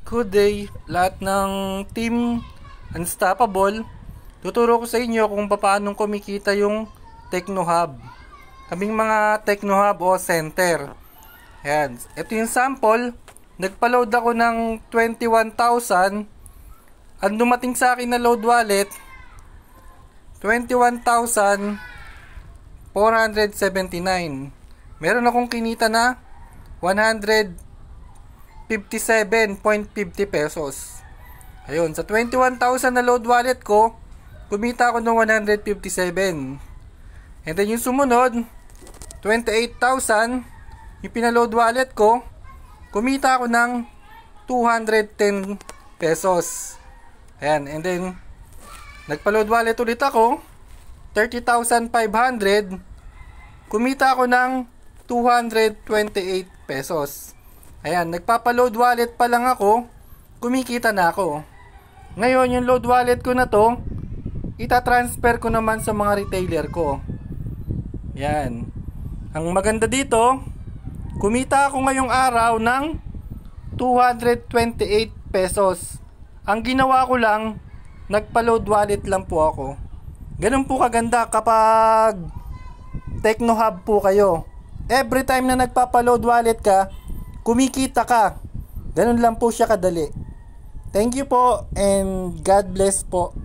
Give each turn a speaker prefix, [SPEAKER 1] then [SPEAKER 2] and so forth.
[SPEAKER 1] Good day, lahat ng team Unstoppable. Tuturo ko sa inyo kung paano kumikita yung TechnoHub. Kaming mga TechnoHub o center. Ayan. Ito yung sample. Nagpa-load ako ng 21,000. Ang dumating sa akin na load wallet, 21,479. Meron akong kinita na 157.50 pesos. Ayun, sa 21,000 na load wallet ko, kumita ako ng 157. And then yung sumunod, 28,000, yung pinaload wallet ko, kumita ako ng 210 pesos. Ayan, and then nagpa-load wallet ulit ako, 30,500, kumita ako ng 228 pesos. Ayan, nagpapa-load wallet pa lang ako, kumikita na ako. Ngayon, yung load wallet ko na to, itatransfer ko naman sa mga retailer ko. Ayan. Ang maganda dito, kumita ako ngayong araw ng 228 pesos. Ang ginawa ko lang, nagpa-load wallet lang po ako. Ganun po kaganda kapag TechnoHub po kayo. Every time na nagpapa-load wallet ka, kumikita ka. Ganun lang po siya kadali. Thank you po and God bless po.